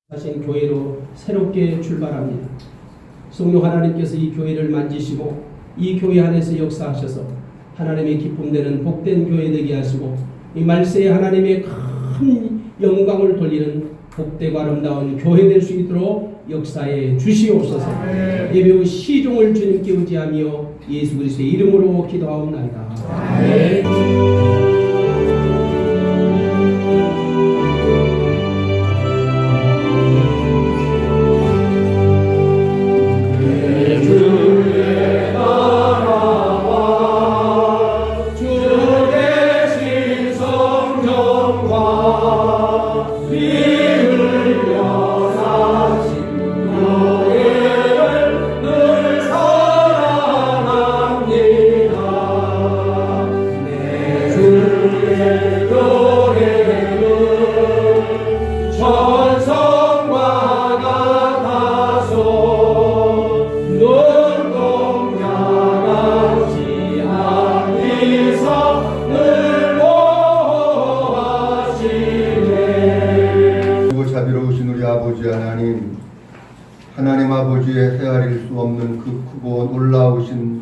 하신 교회로 새롭게 출발합니다. 성령 하나님께서 이 교회를 만지시고 이 교회 안에서 역사하셔서 하나님의 기쁨 되는 복된 교회 되게 하시고 이 말세에 하나님의 큰 영광을 돌리는 복되고 아름다운 교회 될 수 있도록 역사에 주시옵소서. 예배 후 시종을 주님께 의지하며 예수 그리스도의 이름으로 기도하옵나이다. 아멘. 자비로우신 우리 아버지 하나님 아버지의 헤아릴 수 없는 그 크고 놀라우신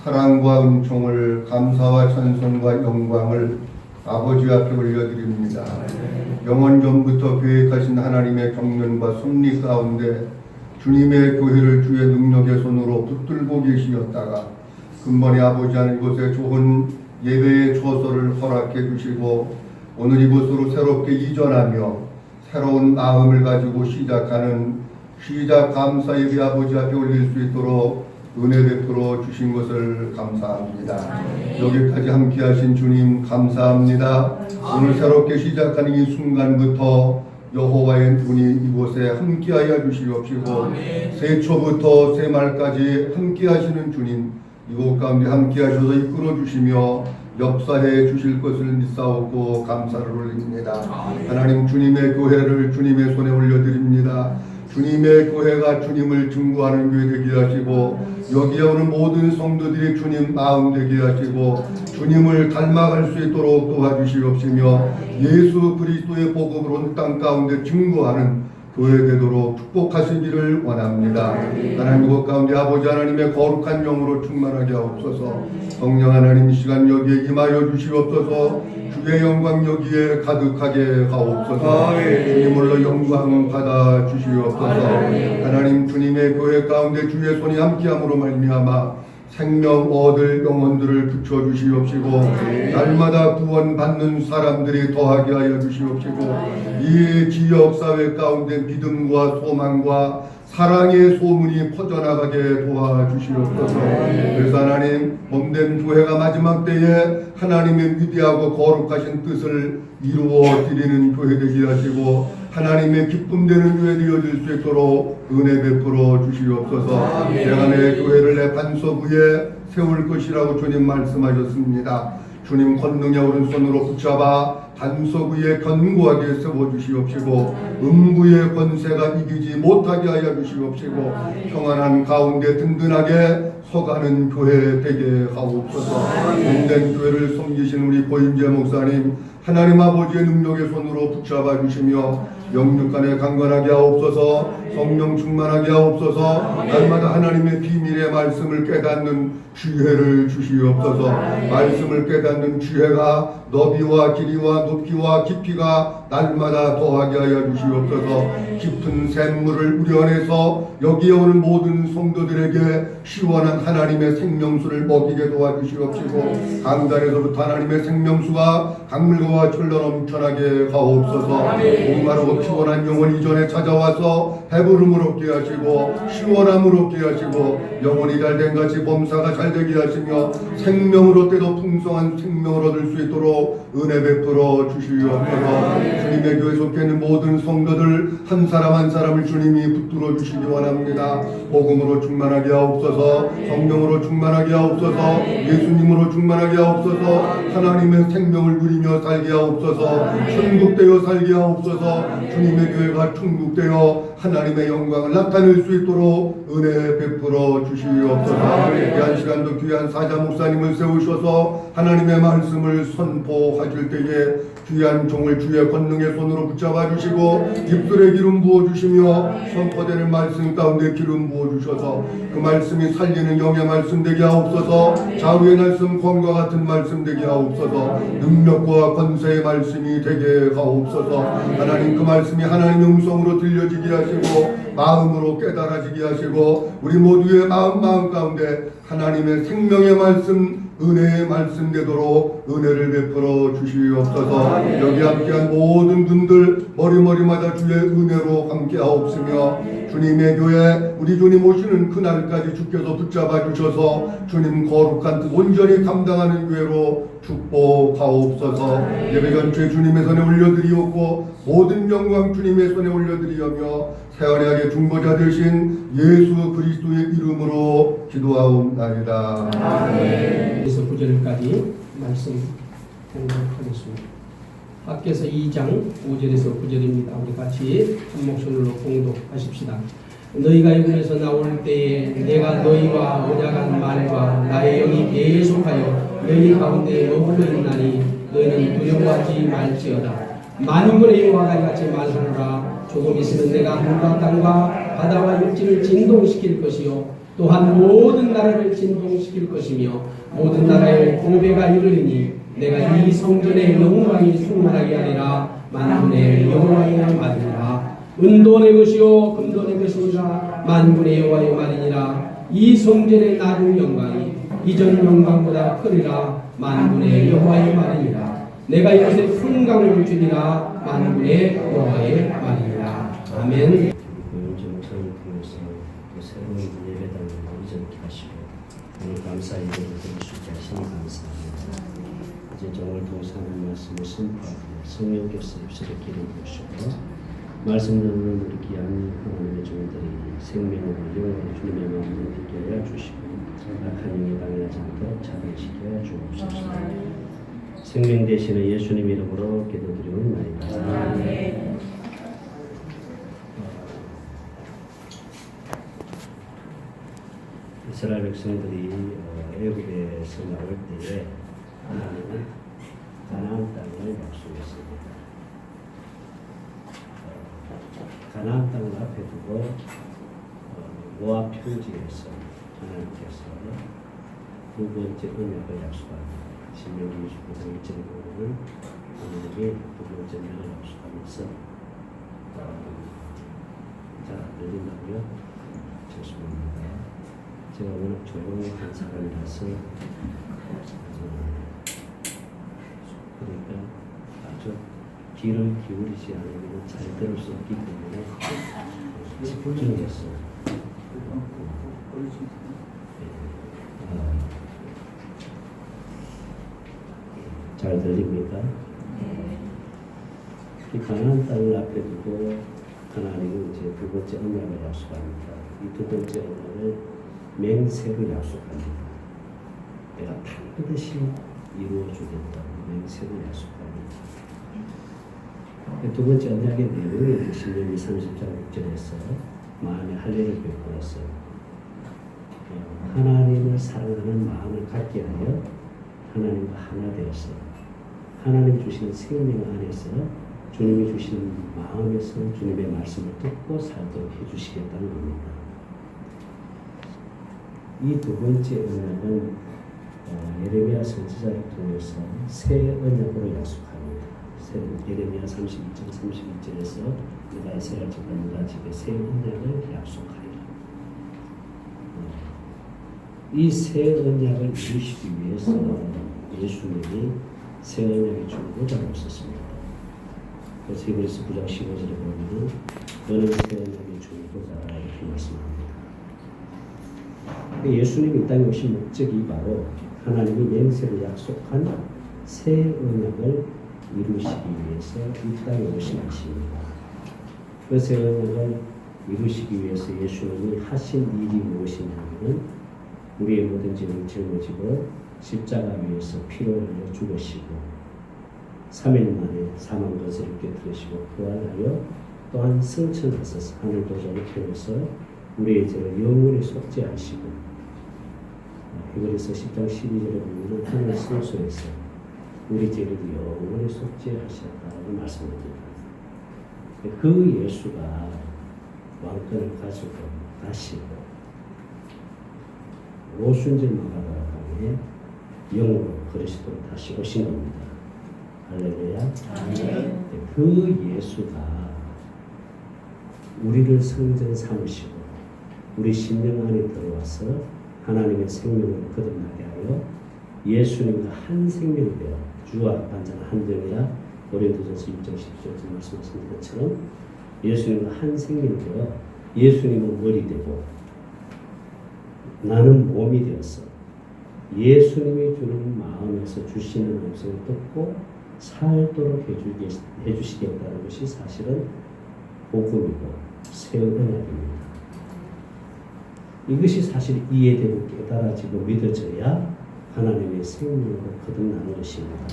사랑과 은총을 감사와 찬송과 영광을 아버지 앞에 올려드립니다. 영원 전부터 계획하신 하나님의 경륜과 섭리 가운데 주님의 교회를 주의 능력의 손으로 붙들고 계시었다가 근본의 아버지 하는 이곳에 좋은 예배의 처소를 허락해 주시고 오늘 이곳으로 새롭게 이전하며 새로운 마음을 가지고 시작하는 시작 감사 예배 아버지 앞에 올릴 수 있도록 은혜 베풀어 주신 것을 감사합니다. 여기까지 함께 하신 주님 감사합니다. 오늘 새롭게 시작하는 이 순간부터 여호와의 눈이 이곳에 함께하여 주시옵시고 새 초부터 새 말까지 함께 하시는 주님 이곳 가운데 함께 하셔서 이끌어 주시며 역사해 주실 것을 믿사옵고 감사를 올립니다. 하나님 주님의 교회를 주님의 손에 올려드립니다. 주님의 교회가 주님을 증거하는 교회 되게 하시고 여기에 오는 모든 성도들이 주님 마음 되게 하시고 주님을 닮아갈 수 있도록 도와주시옵시며 예수 그리스도의 복음을 온 땅 가운데 증거하는 교회 되도록 축복하시기를 원합니다. 하나님 이곳 가운데 아버지 하나님의 거룩한 영으로 충만하게 하옵소서. 성령 하나님 이 시간 여기에 임하여 주시옵소서. 주의 영광 여기에 가득하게 하옵소서. 주님으로 영광 받아 주시옵소서. 하나님 주님의 교회 가운데 주의 손이 함께함으로 말미암아 생명 얻을 영혼들을 붙여주시옵시고 날마다 구원받는 사람들이 더하게 하여 주시옵시고 이 지역사회 가운데 믿음과 소망과 사랑의 소문이 퍼져나가게 도와주시옵소서. 그래서 하나님 몸된 교회가 마지막 때에 하나님의 위대하고 거룩하신 뜻을 이루어 드리는 교회 되게 하시고 하나님의 기쁨 되는 교회 되어질 수 있도록 은혜 베풀어 주시옵소서. 내가 내 교회를 내 반석 위에 세울 것이라고 주님 말씀하셨습니다. 주님 권능의 오른손으로 붙잡아 반석 위에 견고하게 세워주시옵시고 음부의 권세가 이기지 못하게 하여 주시옵시고 평안한 가운데 든든하게 서가는 교회 되게 하옵소서. 몸된 교회를 섬기신 우리 고인재 목사님 하나님 아버지의 능력의 손으로 붙잡아 주시며 영육간에 강건하게 하옵소서. 성령 충만하게 하옵소서. 날마다 하나님의 비밀의 말씀을 깨닫는 지혜를 주시옵소서. 말씀을 깨닫는 지혜가 너비와 길이와 높이와 깊이가 날마다 더하게 하여 주시옵소서. 깊은 샘물을 우려내서 여기에 오는 모든 성도들에게 시원한 하나님의 생명수를 먹이게 도와주시옵시고 강단에서부터 하나님의 생명수가 강물과 철로 넘쳐나게 하옵소서. 목마르고 피곤한 영혼 이전에 찾아와서 배부름을 얻게 하시고 시원함을 얻게 하시고 영혼이 잘된 같이 범사가 잘되게 하시며 생명으로 때도 풍성한 생명을 얻을 수 있도록 은혜 베풀어 주시옵소서. 주님의 교회 속해 있는 모든 성도들 한 사람 한 사람을 주님이 붙들어 주시기 원합니다. 복음으로 충만하게 하옵소서. 성령으로 충만하게 하옵소서. 예수님으로 충만하게 하옵소서. 하나님의 생명을 누리며 살게 하옵소서. 천국되어 살게 하옵소서. 주님의 교회가 천국되어 하나님의 영광을 나타낼 수 있도록 은혜 베풀어 주시옵소서. 귀한 시간도 귀한 사자 목사님을 세우셔서 하나님의 말씀을 선포하실 때에 귀한 종을 주의 권능의 손으로 붙잡아 주시고 입술에 기름 부어 주시며 선포되는 말씀 가운데 기름 부어 주셔서 그 말씀이 살리는 영의 말씀 되게 하옵소서. 좌우의 말씀 검과 같은 말씀 되게 하옵소서. 능력과 권세의 말씀이 되게 하옵소서. 하나님 그 말씀이 하나님의 음성으로 들려지게 하시고 마음으로 깨달아지게 하시고 우리 모두의 마음 가운데 하나님의 생명의 말씀 은혜의 말씀 되도록 은혜를 베풀어 주시옵소서. 여기 함께한 모든 분들 머리마다 주의 은혜로 함께하옵으며 주님의 교회 우리 주님 오시는 그날까지 주께서 붙잡아 주셔서 주님 거룩한 뜻 온전히 감당하는 교회로 축복하옵소서. 예배 전체 주님의 손에 올려드리옵고 모든 영광 주님의 손에 올려드리오며 세월하게 중보자 되신 예수 그리스도의 이름으로 기도하옵나이다. 아멘. 그래서 9절까지 말씀 공독하겠습니다. 밖에서 2장 5절에서 9절입니다. 우리 같이 한 목소리로 공독하십시다. 너희가 애굽에서 나올 때에 내가 너희와 언약한 말과 나의 영이 계속하여 너희 가운데 머물러 있나니 너희는 두려워하지 말지어다. 만군의 여호와가 이같이 말하노라. 조금 있으면 내가 하늘과 땅과 바다와 육지를 진동시킬 것이요 또한 모든 나라를 진동시킬 것이며 모든 나라에 공배가 이르리니 내가 이 성전의 영광이 충만하게 하리라. 만군의 여호와의 말이니라. 은도 내 것이요 금도 내 것이니라. 만군의 여호와의 말이니라. 이 성전의 나중 영광이 이전 영광보다 크리라. 만군의 여호와의 말이니라. 내가 이곳에 풍강을 주리라. 만군의 여호와의 말이니라. 아멘. 윤재 목사님 통해서 또 새로운 예배당을 이전케 하시고 오늘 감사 예배를 드릴 수 있게 하시니 감사합니다. 이제 오늘 통해서 하는 말씀을 선포하고 성령께서 입술에 기름 부으시고 말씀 듣는 우리 귀한 하나님의 종들이 생명으로 영원히 주님의 마음을 느끼게 하여 주시고 악한 영이 방해하지 않도록 차단시켜 주옵소서. 생명 되시는 예수님 이름으로 기도드리옵나이다. 아멘. 이스라엘 백성들이 애굽에서 나올 때에 하나님은 가나안 땅을 약속했습니다. 가나안 땅을 앞에 두고 모압 평지에서 하나님께서 두 번째 언약을 약속합니다. 신명기 29장 1절에 보면 하나님이 두 번째 언약을 약속하면서 잘 안 들린다고요? 죄송합니다. 제가 워낙 조용한 사람이라서 그러니까 아주 귀를 기울이지 않으면 잘 들을 수 없기 때문에 집중해서 잘 들립니까? 이 가나안 땅을 앞에 두고 하나님은 이제 두 번째 언약을 약속합니다. 이 두 번째 언약을 맹세로 약속합니다. 내가 반드시 이루어주겠다고 맹세로 약속합니다. 두 번째 언약의 내용이 신명기 30장 6절에서 마음의 할례를 베풀었어요. 하나님을 사랑하는 마음을 갖게 하여 하나님과 하나 되어서 하나님 주시는 생명 안에서 주님이 주시는 마음에서 주님의 말씀을 듣고 살도록 해주시겠다는 겁니다. 이 두 번째 언약은 예레미야 선지자를 통해서 새 언약으로 약속합니다. 예레미야 32장 31절에서 내가 이스라엘 집과 유다 집에 새 언약을 약속하리라. 이 새 언약을 이루시기 위해서 예수님이 새 언약의 중보자로 오셨습니다. 그래서 히브리서 9장 15절에 보면 너는 새 언약의 중보자라 이렇게 말씀합니다. 예수님이 이 땅에 오신 목적이 바로 하나님이 맹세로 약속한 새 언약을 이루시기 위해서 이 땅에 오신 것입니다. 그 새 언약을 이루시기 위해서 예수님이 하신 일이 무엇이냐면 우리의 모든 죄를 짊어지고 십자가 위에서 피를 흘려 죽으시고 3일 만에 사망 것을 깨뜨리시고 부활하여 또한 승천하셔서 하늘 도전을 태워서 우리의 죄를 영원히 속죄하시고 히브리서 10장 12절에 보면 하늘 성소에서 우리 죄를 영원히 속죄하셨다고 말씀합니다. 그 예수가 왕권을 가지고 다시 오순절 마가다라 땅에 영으로 그리스도로 다시 오신 겁니다. 할렐루야. 그 예수가 우리를 성전 삼으시고 우리 심령 안에 들어와서 하나님의 생명을 거듭나게 하여 예수님과 한 생명이 되어 주와 반자는 한 영이라 고린도전서 1장 10절에 말씀하신 것처럼 예수님과 한 생명이 되어 예수님은 머리 되고 나는 몸이 되어서 예수님이 주는 마음에서 주시는 음성을 듣고 살도록 해주시겠다는 것이 사실은 복음이고 새 언약입니다. 이것이 사실 이해되고 깨달아지고 믿어져야 하나님의 생명으로 거듭나는 것입니다.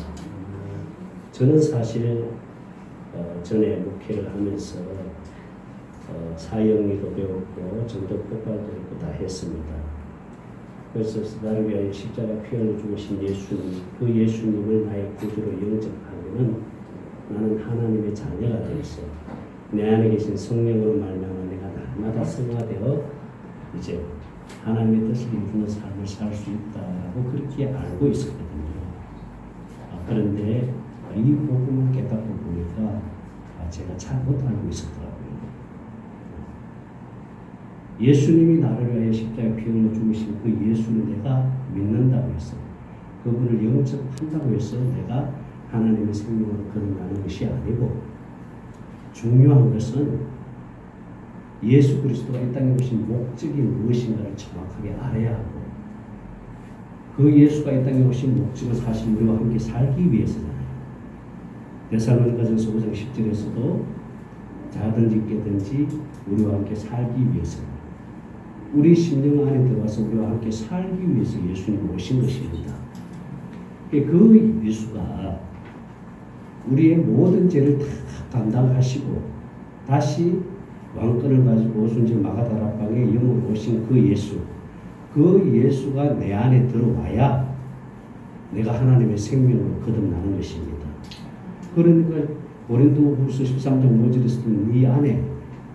저는 사실 전에 목회를 하면서 사형리도 배웠고 전도 폭발도 했고 다 했습니다. 그래서 나를 위하여 십자가 피 흘려 죽으신 예수님, 그 예수님을 나의 구주로 영접하면은 나는 하나님의 자녀가 되어서 내 안에 계신 성령으로 말미암아 내가 날마다 성화되어 이제 하나님의 뜻을 이루는 삶을 살 수 있다고 그렇게 알고 있었거든요. 그런데 이 복음을 깨닫고 보니까 제가 잘못 알고 있었더라고요. 예수님이 나를 위하여 십자가에 피 흘려 죽으신 그 예수를 내가 믿는다고 해서 그분을 영접한다고 해서 내가 하나님의 생명으로 거듭나는 것이 아니고 중요한 것은 예수 그리스도가 이 땅에 오신 목적이 무엇인가를 정확하게 알아야 하고 그 예수가 이 땅에 오신 목적은 사실 우리와 함께 살기 위해서잖아요. 데살로니가전서 5장 10절에서도 자든지 깨든지 우리와 함께 살기 위해서 우리 심령 안에 들어와서 우리와 함께 살기 위해서 예수님이 오신 것입니다. 그 예수가 우리의 모든 죄를 다 감당하시고 다시 왕권을 가지고 오순절 마가다락방에 영으로 오신 그 예수, 그 예수가 내 안에 들어와야 내가 하나님의 생명으로 거듭나는 것입니다. 그러니까 고린도후서 13장 5절에서도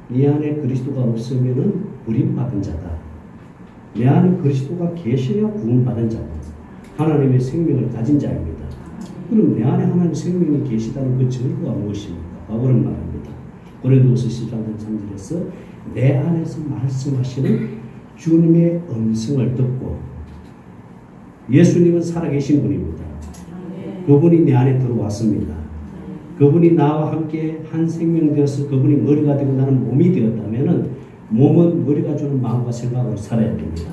네 안에 그리스도가 없으면은 버림받은 자다. 내 안에 그리스도가 계셔야 구원받은 자고 하나님의 생명을 가진 자입니다. 그럼 내 안에 하나님의 생명이 계시다는 그 증거가 무엇입니까? 바울은 말합니다. 고린도후서 13장 3절에서 내 안에서 말씀하시는 주님의 음성을 듣고 예수님은 살아계신 분입니다. 그분이 내 안에 들어왔습니다. 그분이 나와 함께 한 생명 되어서 그분이 머리가 되고 나는 몸이 되었다면은 몸은 머리가 주는 마음과 생각으로 살아야 됩니다.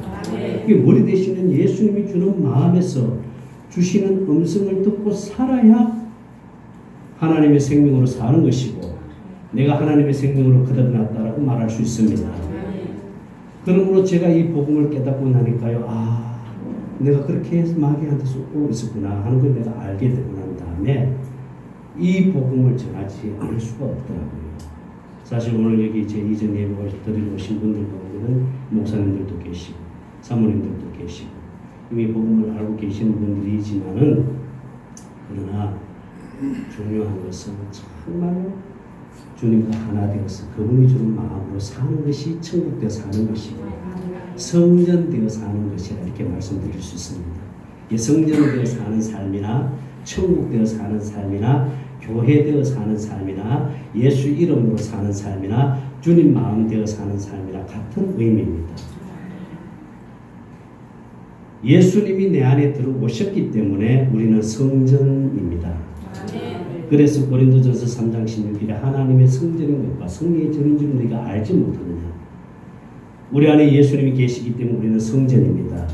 머리 되시는 예수님이 주는 마음에서 주시는 음성을 듣고 살아야 하나님의 생명으로 사는 것이고 내가 하나님의 생명으로 거듭났다라고 말할 수 있습니다. 그러므로 제가 이 복음을 깨닫고 나니까요. 내가 그렇게 해서 마귀한테 쏟고 있었구나 하는 걸 내가 알게 되고 난 다음에 이 복음을 전하지 않을 수가 없더라고요. 사실 오늘 여기 제 이전 예배를 드리러 오신 분들 가운데는 목사님들도 계시고 사모님들도 계시고 이미 복음을 알고 계시는 분들이지만은 그러나 중요한 것은 정말로 주님과 하나 되어서 그분이 주는 마음으로 사는 것이 천국되어 사는 것이고 성전되어 사는 것이라 이렇게 말씀드릴 수 있습니다. 이 성전되어 사는 삶이나 천국되어 사는 삶이나 교회되어 사는 삶이나 예수 이름으로 사는 삶이나 주님 마음되어 사는 삶이나 같은 의미입니다. 예수님이 내 안에 들어오셨기 때문에 우리는 성전입니다. 그래서 고린도전서 3장 16절에 하나님의 성전인 것과 성령의 전인 줄 너희가 알지 못하느냐. 우리 안에 예수님이 계시기 때문에 우리는 성전입니다.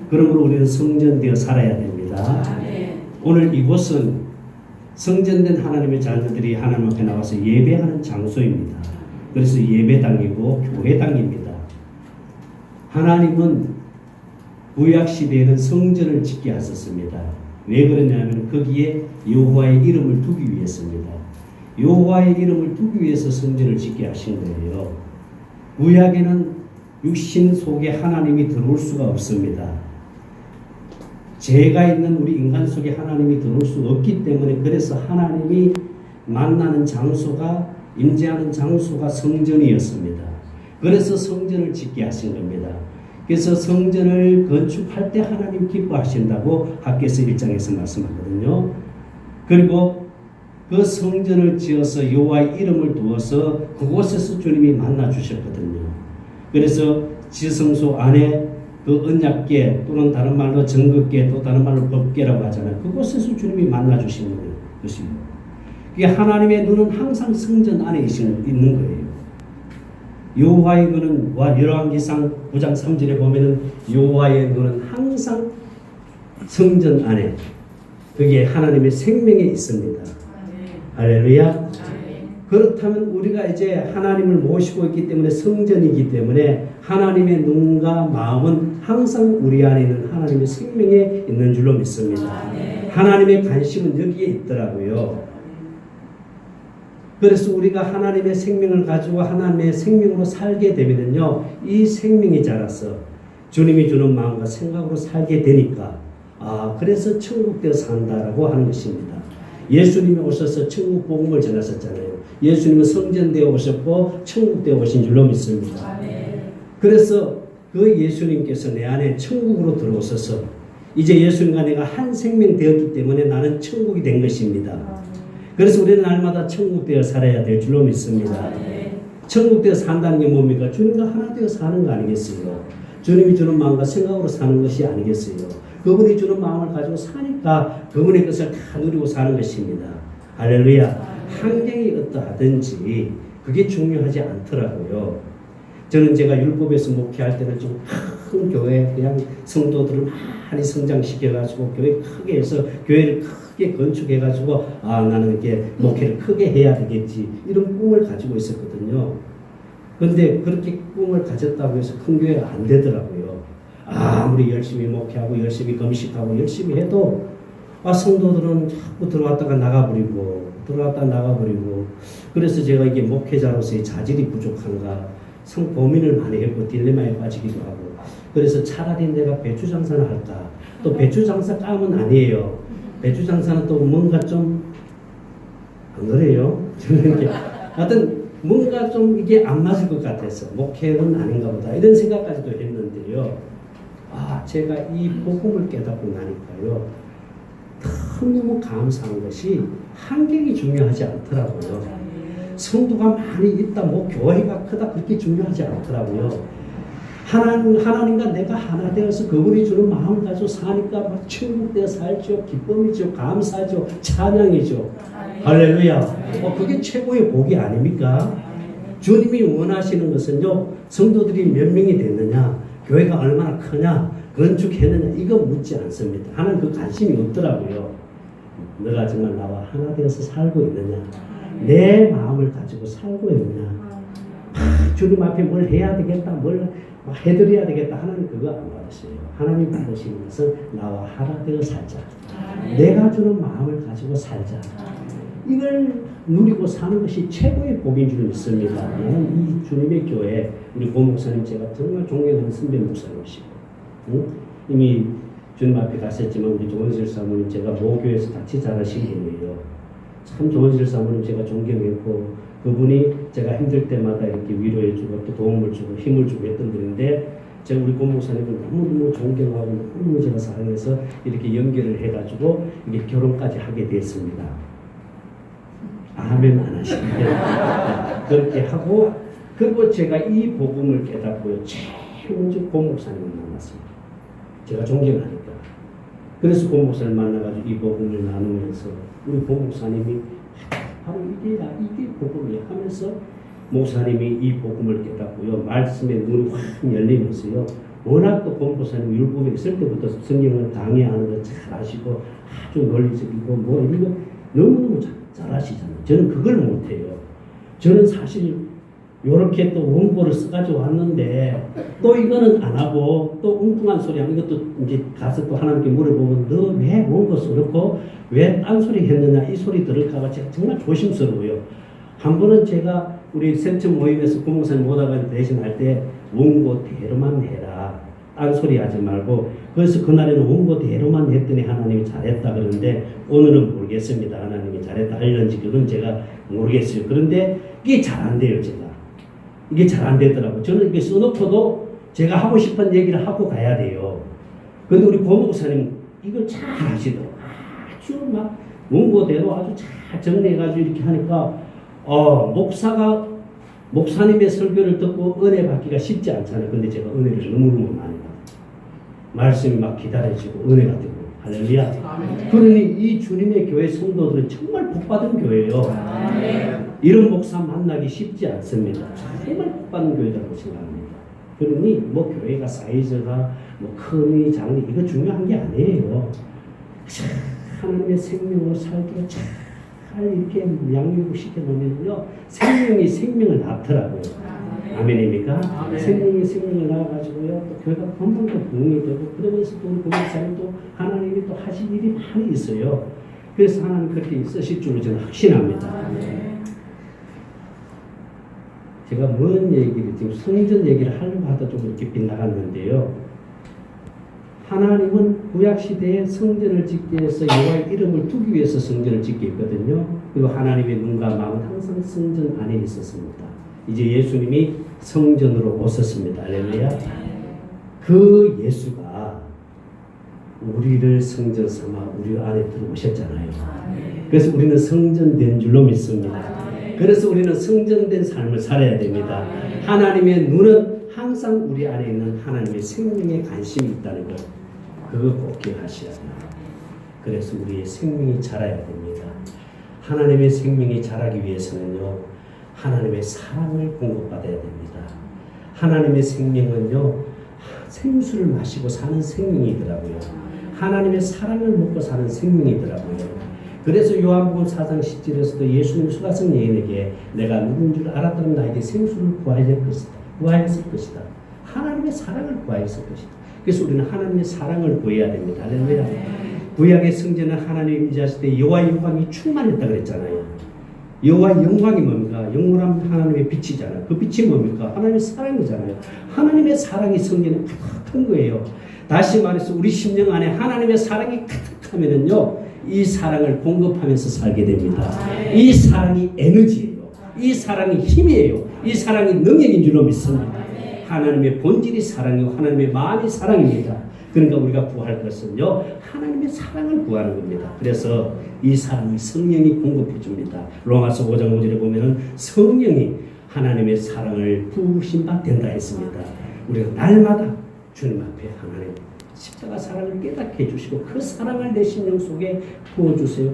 그러므로 우리는 성전되어 살아야 됩니다. 오늘 이곳은 성전된 하나님의 자녀들이 하나님 앞에 나와서 예배하는 장소입니다. 그래서 예배당이고 교회당입니다. 하나님은 구약 시대에는 성전을 짓게 하셨습니다. 왜 그러냐면 거기에 여호와의 이름을 두기 위해서입니다. 여호와의 이름을 두기 위해서 성전을 짓게 하신 거예요. 구약에는 육신 속에 하나님이 들어올 수가 없습니다. 죄가 있는 우리 인간 속에 하나님이 들어올 수 없기 때문에 그래서 하나님이 만나는 장소가 임재하는 장소가 성전이었습니다. 그래서 성전을 짓게 하신 겁니다. 그래서 성전을 건축할 때 하나님 기뻐하신다고 학개서 1장에서 말씀하거든요. 그리고 그 성전을 지어서 여호와의 이름을 두어서 그곳에서 주님이 만나 주셨거든요. 그래서 지성소 안에 그 언약궤 또는 다른 말로 정극궤 또 다른 말로 법궤라고 하잖아요. 그곳에서 주님이 만나 주시는 것입니다. 그게 하나님의 눈은 항상 성전 안에 있는 거예요. 여호와의 눈은 열왕기상 9장 3절에 보면은 여호와의 눈은 항상 성전 안에 그게 하나님의 생명에 있습니다. 할렐루야. 그렇다면 우리가 이제 하나님을 모시고 있기 때문에 성전이기 때문에 하나님의 눈과 마음은 항상 우리 안에 있는 하나님의 생명에 있는 줄로 믿습니다. 하나님의 관심은 여기에 있더라고요. 그래서 우리가 하나님의 생명을 가지고 하나님의 생명으로 살게 되면요, 이 생명이 자라서 주님이 주는 마음과 생각으로 살게 되니까 그래서 천국되어 산다라고 하는 것입니다. 예수님이 오셔서 천국 복음을 전하셨잖아요. 예수님은 성전되어 오셨고 천국되어 오신 줄로 믿습니다. 그래서 그 예수님께서 내 안에 천국으로 들어오셔서 이제 예수님과 내가 한 생명 되었기 때문에 나는 천국이 된 것입니다. 그래서 우리는 날마다 천국되어 살아야 될 줄로 믿습니다. 천국되어 산다는 게 뭡니까? 주님과 하나 되어 사는 거 아니겠어요? 주님이 주는 마음과 생각으로 사는 것이 아니겠어요? 그분이 주는 마음을 가지고 사니까 그분의 것을 다 누리고 사는 것입니다. 할렐루야. 환경이 어떠하든지 그게 중요하지 않더라고요. 저는 제가 율법에서 목회할 때는 좀 큰 교회 그냥 성도들을 많이 성장시켜가지고 교회 크게 해서 교회를 크게 건축해가지고 나는 이렇게 목회를 크게 해야 되겠지 이런 꿈을 가지고 있었거든요. 그런데 그렇게 꿈을 가졌다고 해서 큰 교회가 안 되더라고요. 아무리 열심히 목회하고 열심히 금식하고 열심히 해도 성도들은 자꾸 들어왔다가 나가버리고 그래서 제가 이게 목회자로서의 자질이 부족한가 참 고민을 많이 했고 딜레마에 빠지기도 하고 그래서 차라리 내가 배추 장사나 할까 또 배추 장사 까면 아니에요. 배추 장사는 또 뭔가 좀 안 그래요? 저는 이렇게 하여튼 뭔가 좀 이게 안 맞을 것 같아서 목회는 아닌가 보다 이런 생각까지도 했는데요. 제가 이 복음을 깨닫고 나니까요. 너무 감사한 것이 환경이 중요하지 않더라고요. 성도가 많이 있다, 교회가 크다 그렇게 중요하지 않더라고요. 하나님과 내가 하나 되어서 그분이 주는 마음을 가지고 사니까 막 천국되어 살죠. 기쁨이죠. 감사죠. 찬양이죠. 할렐루야. 그게 최고의 복이 아닙니까? 주님이 원하시는 것은요. 성도들이 몇 명이 됐느냐, 교회가 얼마나 크냐, 건축했느냐 이거 묻지 않습니다. 하나님 그 관심이 없더라고요. 너가 정말 나와 하나 되어서 살고 있느냐, 내 마음을 가지고 살고 있느냐, 주님 앞에 뭘 해야 되겠다, 뭘 해드려야 되겠다. 하나님 그거 안 받으세요. 하나님 받으시는 것은 나와 하나 되어 살자. 내가 주는 마음을 가지고 살자. 이걸 누리고 사는 것이 최고의 복인 줄 믿습니다. 나는 이 주님의 교회 우리 고 목사님 제가 정말 존경하는 선배 목사님이시고 이미 주님 앞에 가셨지만 우리 조원실 사모님 제가 모교에서 같이 자라신 분이에요. 참 조원실 사모님 제가 존경했고 그분이 제가 힘들 때마다 이렇게 위로해주고 또 도움을 주고 힘을 주고 했던 분인데 제가 우리 고 목사님을 너무너무 존경하고 너무 제가 사랑해서 이렇게 연결을 해가지고 이게 결혼까지 하게 됐습니다. 아멘 안 하시는데 그렇게 하고 그리고 제가 이 복음을 깨닫고요. 최은주 고 목사님을 만났습니다. 제가 존경하니까. 그래서 고 목사님 만나가지고 이 복음을 나누면서 우리 고 목사님이 바로 이게 복음이야 하면서 목사님이 이 복음을 깨닫고요. 말씀에 눈이 확 열리면서요. 워낙 또 고 목사님 율법에 있을 때부터 성경을 강의하는 거 잘 아시고 아주 논리적이고 이런 거 너무너무 잘 아시잖아요. 저는 그걸 못해요. 저는 사실 요렇게 또 원고를 써가지고 왔는데 또 이거는 안 하고 또 엉뚱한 소리 하면 이것도 이제 가서 또 하나님께 물어보면 너 왜 원고 써놓고 왜 딴소리 했느냐 이 소리 들을까봐 제가 정말 조심스러워요. 한 번은 제가 우리 센터 모임에서 고목사님 오다가 대신할 때 원고 대로만 해라. 딴소리 하지 말고. 그래서 그날에는 원고대로만 했더니 하나님이 잘했다 그러는데 오늘은 모르겠습니다. 하나님이 잘했다 할는지 그건 제가 모르겠어요. 그런데 이게 잘 안 돼요. 제가 이게 잘 안 되더라고요. 저는 이게 써놓고도 제가 하고 싶은 얘기를 하고 가야 돼요. 근데 우리 고 목사님 이걸 잘 하시더라고요. 아주 막 원고대로 아주 잘 정리해가지고 이렇게 하니까 목사님의 설교를 듣고 은혜 받기가 쉽지 않잖아요. 근데 제가 은혜를 너무너무 많이 받아요. 말씀이 막 기다려지고 은혜가 되고 할렐루야. 그러니 이 주님의 교회 성도들은 정말 복받은 교회예요. 이런 목사 만나기 쉽지 않습니다. 정말 복받은 교회라고 생각합니다. 그러니 뭐 교회가 사이즈가 뭐 크니 작니 이거 중요한 게 아니에요. 하나님의 생명을 살기로 잘 이렇게 양육을 시켜놓으면요 생명이 생명을 낳더라고요. 아멘입니까? 생명이 생명을 낳아가지고요 또 교회가 금방 또 부흥이 되고 그러면서 또 우리 목사님 또 하나님이 또 하실 일이 많이 있어요. 그래서 하나님 그렇게 쓰실 줄로 저는 확신합니다. 제가 뭔 얘기를 지금 성전 얘기를 하려고 하다 좀 이렇게 빗나갔는데요. 하나님은 구약시대에 성전을 짓기 위해서 여호와의 이름을 두기 위해서 성전을 짓게 했거든요. 그리고 하나님의 눈과 마음은 항상 성전 안에 있었습니다. 이제 예수님이 성전으로 오셨습니다. 할렐루야. 그 예수가 우리를 성전 삼아 우리 안에 들어오셨잖아요. 그래서 우리는 성전된 줄로 믿습니다. 그래서 우리는 성전된 삶을 살아야 됩니다. 하나님의 눈은 항상 우리 안에 있는 하나님의 생명에 관심이 있다는 것, 그거 꼭 기억하셔야 돼요. 그래서 우리의 생명이 자라야 됩니다. 하나님의 생명이 자라기 위해서는요, 하나님의 사랑을 공급받아야 됩니다. 하나님의 생명은요, 생수를 마시고 사는 생명이더라고요. 하나님의 사랑을 먹고 사는 생명이더라고요. 그래서 요한복음 4장 10절에서도 예수님 수가성 여인에게 내가 누군 줄 알았더니 나에게 생수를 구하였을 것이다. 하나님의 사랑을 구하였을 것이다. 그래서 우리는 하나님의 사랑을 구해야 됩니다. 할렐루야. 구약의 성전은 하나님 임재하실 때 여호와의 영광이 충만했다 그랬잖아요. 여호와의 영광이 뭡니까? 영원한 하나님의 빛이잖아요. 그 빛이 뭡니까? 하나님의 사랑이잖아요. 하나님의 사랑이 성전에 가득한 거예요. 다시 말해서 우리 심령 안에 하나님의 사랑이 가득하면은요, 이 사랑을 공급하면서 살게 됩니다. 이 사랑이 에너지예요. 이 사랑이 힘이에요. 이 사랑이 능력인 줄로 믿습니다. 하나님의 본질이 사랑이고 하나님의 마음이 사랑입니다. 그러니까 우리가 구할 것은요, 하나님의 사랑을 구하는 겁니다. 그래서 이 사랑이 성령이 공급해 줍니다. 로마서 5장 5절에 보면은 성령이 하나님의 사랑을 부으신 바 된다 했습니다. 우리가 날마다 주님 앞에 하나님 십자가 사랑을 깨닫게 해주시고 그 사랑을 내 심령 속에 부어주세요.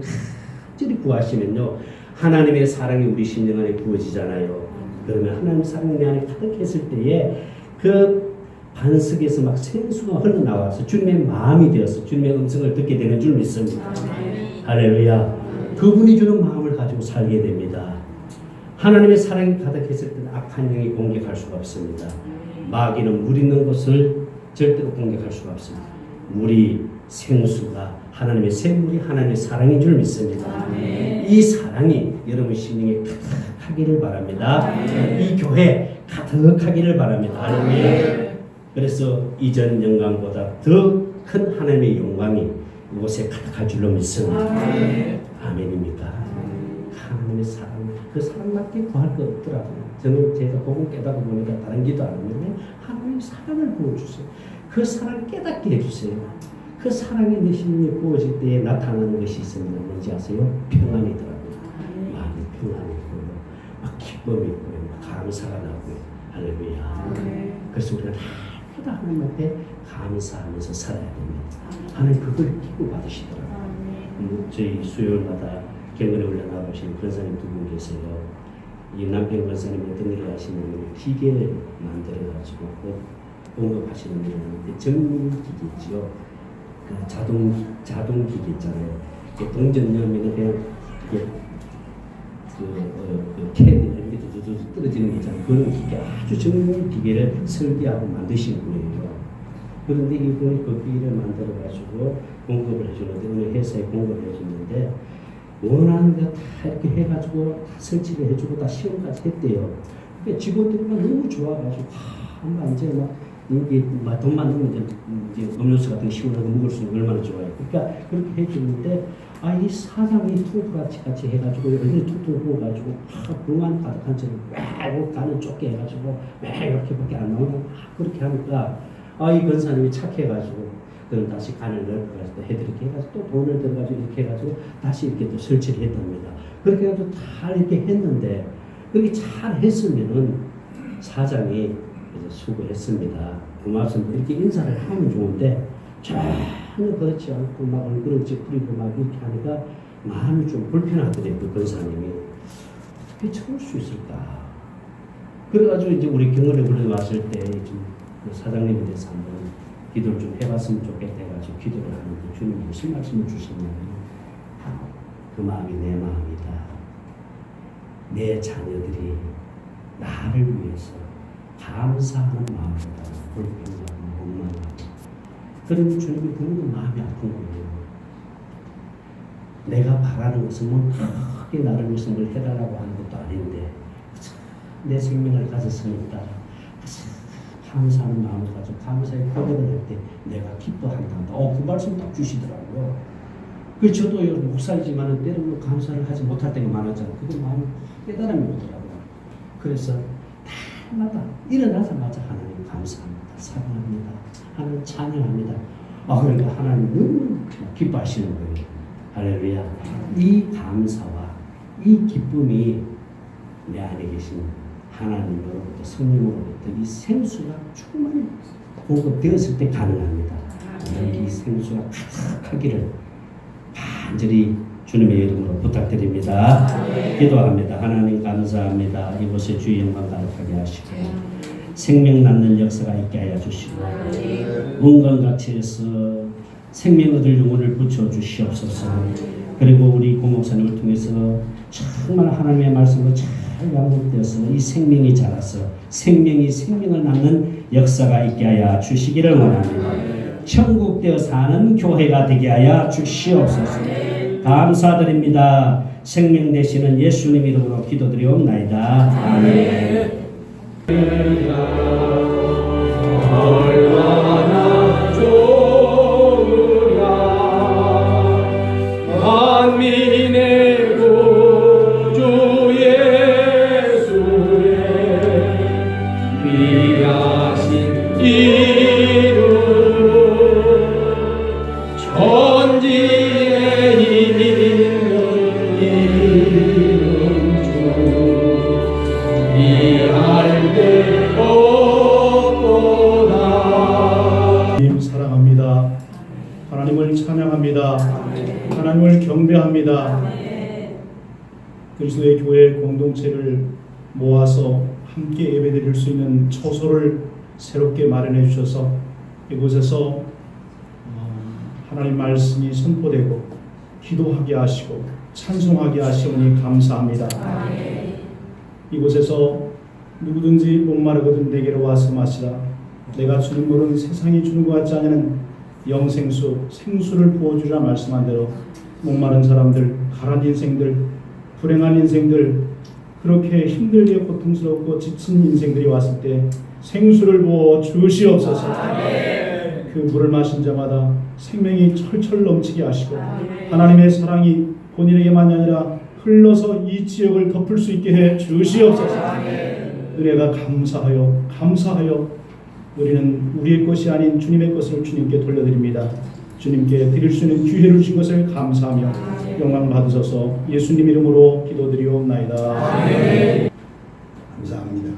간절히 구하시면요, 하나님의 사랑이 우리 심령 안에 부어지잖아요. 그러면 하나님의 사랑이 내 안에 가득했을 때에 그 반석에서 막 생수가 흘러나와서 주님의 마음이 되어서 주님의 음성을 듣게 되는 줄 믿습니다. 할렐루야. 그분이 주는 마음을 가지고 살게 됩니다. 하나님의 사랑이 가득했을 때는 악한 영이 공격할 수가 없습니다. 마귀는 물 있는 곳을 절대로 공격할 수가 없습니다. 물이 생수가 하나님의 샘물이 하나님의 사랑인 줄 믿습니다. 이 사랑이 여러분 심령에 가득하기를 바랍니다. 이 교회 가득하기를 바랍니다. 할렐루야. 그래서 이전 영광보다 더 큰 하나님의 영광이 이곳에 가득할 줄로 믿습니다. 아멘입니까? 하나님의 사랑, 그 사랑밖에 구할 것 없더라고요. 저는 제가 복음 깨닫고 보니까 다른 기도 안 하면 하나님의 사랑을 부어주세요. 그 사랑을 깨닫게 해주세요. 그 사랑이 내 심령에 부어질 때에 나타나는 것이 있습니다. 뭔지 아세요? 평안이더라고요. 마음이 평안이 있고요. 막 기쁨이 있고요. 막 감사가 나고요. 할렐루야. 그래서 우리가 날마다 하나님 앞에 감사하면서 살아야 됩니다. 하나님 그걸 기뻐 받으시더라고요. 저희 수요일마다 경건에 올려나가시는 권사님 두 분 계세요. 이 남편 권사님이 어떤 일을 하시냐면 기계를 만들어가지고 공급하시는 일을 하는데 정밀기계죠. 그 자동 기계 있잖아요. 동전 넣으면 그냥 캔이나 이렇게 떨어지는 게 있잖아요. 그런 기계, 아주 정밀 기계를 설계하고 만드신 분이에요. 그런데 이분이 그 기계를 만들어가지고 공급을 해주는데, 어느 회사에 공급을 해주는데, 원하는 거 다 이렇게 해가지고 다 설치를 해주고 다 시험까지 했대요. 그러니까 직원들이 너무 좋아가지고, 이제 막 이게 돈 만들면 이제 음료수 같은 거 시원하게 먹을 수 있는 얼마나 좋아요. 그러니까 그렇게 해주는데 이 사장이 퉁같이 해가지고 여기 퉁퉁 부어가지고 불만 가득한 채로 막 가는 좁게 해가지고 막 이렇게밖에 안 나오고 그렇게 하니까 이 권사님이 착해가지고 그럼 다시 간을 넓혀가지고 해드리게 해가지고 또 돈을 들어가지고 이렇게 해가지고 다시 이렇게 또 설치를 했답니다. 그렇게 해가지고 다 이렇게 했는데 그렇게 잘 했으면은 사장이 수고했습니다. 고맙습니다. 이렇게 인사를 하면 좋은데 전혀 그렇지 않고 막 얼굴을 찌푸리고 막 이렇게 하니까 마음이 좀 불편하더래요. 그 권사님이 어떻게 참을 수 있을까? 그래가지고 이제 우리 경월에 올라왔을 때 좀 사장님에 대해서 한번 기도를 좀 해봤으면 좋겠다 해가지고 기도를 하는데 주님 무슨 말씀을 주시냐면 그 마음이 내 마음이다. 내 자녀들이 나를 위해서 감사하는 마음보다 불평하고 원망하고 그러면 주님이 너무 마음이 아픈 거예요. 내가 바라는 것은 뭐 크게 나를 위해서 뭘 해달라고 하는 것도 아닌데 내 생명을 가졌으니까 감사하는 마음을 가지고 감사의 고백을 할 때 내가 기뻐한다. 그 말씀 딱 주시더라고요. 그 저도 목사이지만 때로는 감사를 하지 못할 때가 많았잖아요. 그게 마음이 깨달음이 오더라고요. 그래서 날마다 일어나자마자 하나님 감사합니다. 사랑합니다. 하나님 찬양합니다. 그러니까 하나님 너무 기뻐하시는 거예요. 할렐루야. 이 감사와 이 기쁨이 내 안에 계신 하나님으로부터 성령으로부터 이 생수가 충만히 공급되었을 때 가능합니다. 이 생수가 가득하기를 간절히 주님의 이름으로 부탁드립니다. 기도합니다. 하나님 감사합니다. 이곳에 주의 영광 가득하게 하시고 생명 낳는 역사가 있게 하여 주시고 문건각지에서 생명 얻을 영혼을 붙여 주시옵소서. 그리고 우리 고목사님을 통해서 정말 하나님의 말씀으로 잘 양육되어서 이 생명이 자라서 생명이 생명을 낳는 역사가 있게 하여 주시기를 원합니다. 천국되어 사는 교회가 되게 하여 주시옵소서. 감사드립니다. 생명 되시는 예수님 이름으로 기도드리옵나이다. 아멘. 얼마나 좋으랴 만민의 구주 예수의 귀하신 이름 천지에 있는 이름 중 이할 때 하나님 사랑합니다. 하나님을 찬양합니다. 하나님을 경배합니다. 그리스도의 교회 공동체를 모아서 함께 예배드릴 수 있는 처소를 새롭게 마련해 주셔서 이곳에서 하나님 말씀이 선포되고 기도하게 하시고 찬송하게 하시오니 감사합니다. 이곳에서 누구든지 목마르거든 내게로 와서 마시라. 내가 주는 물은 세상이 주는 것 같지 않은 영생수 생수를 부어주라 말씀한 대로 목마른 사람들, 가란 인생들, 불행한 인생들, 그렇게 힘들게 고통스럽고 지친 인생들이 왔을 때 생수를 부어 주시옵소서. 그 물을 마신 자마다 생명이 철철 넘치게 하시고 하나님의 사랑이 본인에게만 아니라 흘러서 이 지역을 덮을 수 있게 해 주시옵소서. 은혜가 감사하여 우리는 우리의 것이 아닌 주님의 것을 주님께 돌려드립니다. 주님께 드릴 수 있는 기회를 주신 것을 감사하며 영광 받으셔서 예수님 이름으로 기도드리옵나이다. 감사합니다.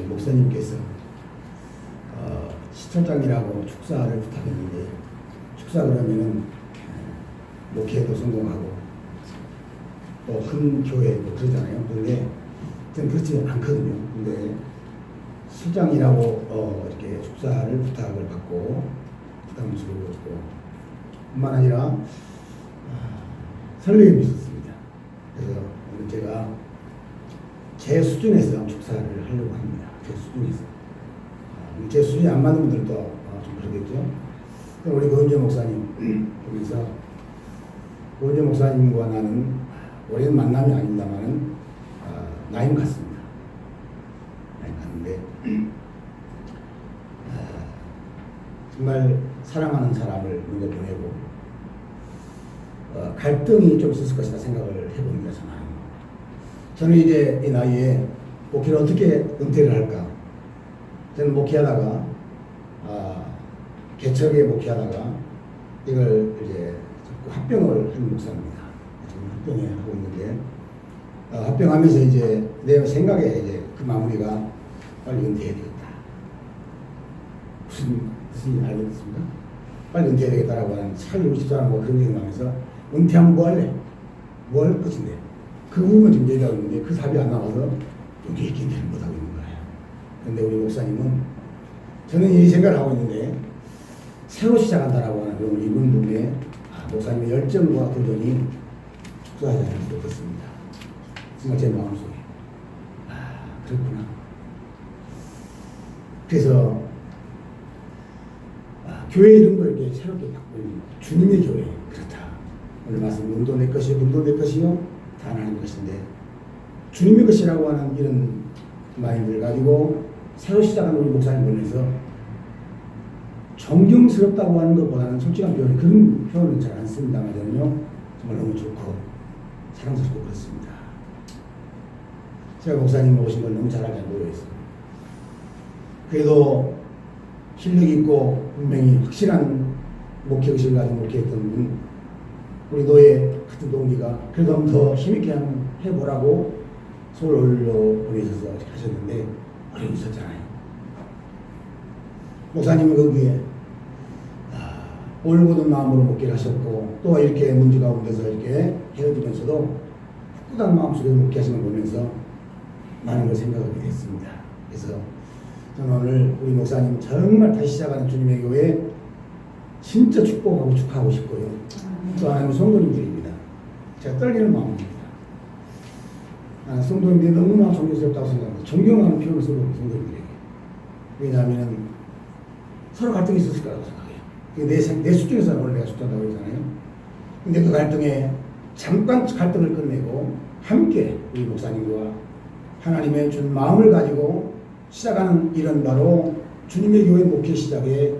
목사님께서 시청장이라고 축사를 부탁했는데 축사 그러면은 목회도 성공하고 또 큰 교회도 그러잖아요. 근데 저는 그렇지 않거든요. 근데 실장이라고 이렇게 축사를 부탁을 받고 부담스러웠고 뿐만 아니라 설레임이 있었습니다. 그래서 오늘 제가 제 수준에서 축사를 하려고 합니다. 제 수준에서. 제 수준이 안 맞는 분들도 좀 그러겠죠. 우리 고은재 목사님 보면서 고은재 목사님과 나는 오랜 만남이 아닙니다만은 나이는 같습니다. 나이는 같은데 정말 사랑하는 사람을 먼저 보내고 갈등이 좀 있었을 것이다 생각을 해봅니다. 저는 이제 이 나이에 목회를 어떻게 은퇴를 할까? 저는 목회하다가 개척에 목회하다가 이걸 이제 합병을 한 목사입니다. 지금 합병에 하고 있는데 합병하면서 이제 내 생각에 이제 그 마무리가 빨리 은퇴해야 되겠다. 무슨 뜻인지 알겠습니까? 빨리 은퇴해야 되겠다라고 하는 참 집사람과 그런 얘기 나면서 은퇴하면 뭐 할래? 뭐 할 것인데? 그 부분을 지금 얘기하고 있는데 그 답이 안 나와서 여기 있긴 못하고 있는 거예요. 그런데 우리 목사님은 저는 이 생각을 하고 있는데 새로 시작한다라고 하는 그런 이분 부분에 목사님의 열정과 도전이 축소하지 않을 수 없었습니다. 정말 제 마음속에 그렇구나. 그래서 교회 이름도 이렇게 새롭게 바꾸는 주님의 교회 그렇다. 오늘 말씀 몸도 내 것이요 몸도 내 것이요 다 하나님의 것인데 주님의 것이라고 하는 이런 마인드를 가지고 새로 시작하는 우리 목사님 보면서 존경스럽다고 하는 것보다는 솔직한 표현 그런 표현은 잘 안 씁니다만 저는요 정말 너무 좋고 사랑스럽고 그렇습니다. 제가 목사님 오신 걸 너무 잘 알지 모르겠어요. 그래도 실력 있고 분명히 확실한 목회 의식을 가지고 목회했던 분 우리 노예 같은 동기가 그래도 한번 더 힘있게 한번 해보라고 서울로 보내셔서 하셨는데 어려움이 있었잖아요. 목사님은 거기에 올곧은 마음으로 목회를 하셨고 또 이렇게 문제 가운데서 이렇게 헤어지면서도 굳건한 마음속에서 목회하시는 걸 보면서 많은 걸 생각하게 됐습니다. 그래서 저는 오늘 우리 목사님 정말 다시 시작하는 주님의 교회 진짜 축복하고 축하하고 싶고요. 또 하나는 성도님들입니다. 제가 떨리는 마음입니다. 나는 성도님들이 너무나 존경스럽다고 생각합니다. 존경하는 표현을 쓰고 성도님들에게. 왜냐하면 서로 갈등이 있었을 거라고 생각해요. 내 수준에서는 원래 내가 숙자다고 했잖아요. 근데 그 갈등에 잠깐 갈등을 끝내고 함께 우리 목사님과 하나님의 준 마음을 가지고 시작하는 이런 바로 주님의 교회 목회 시작에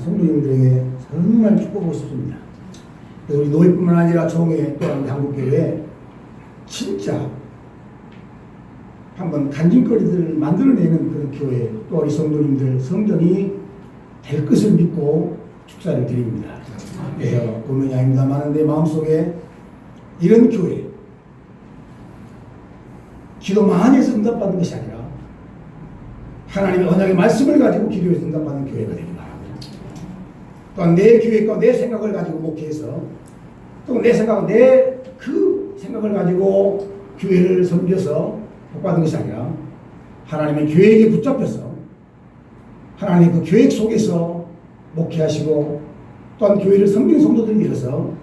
성도님들에게 정말 축복하고 싶습니다. 그래서 우리 노예뿐만 아니라 총회 또한 한국교회 진짜 한번 간증거리들을 만들어내는 그런 교회 또 우리 성도님들 성전이 될 것을 믿고 축사를 드립니다. 그래서 고민이 아닙니다만 내 마음속에 이런 교회 기도 많이 해서 응답받는 것이 아니라 하나님의 언약의 말씀을 가지고 기도해서 응답받는 교회가 되기 바랍니다. 또한 내 계획과 내 생각을 가지고 목회해서 또 내 생각, 내 그 생각을 가지고 교회를 섬겨서 복받은 것이 아니라 하나님의 계획에 붙잡혀서 하나님의 그 계획 속에서 목회하시고 또한 교회를 섬기는 성도들을 위해서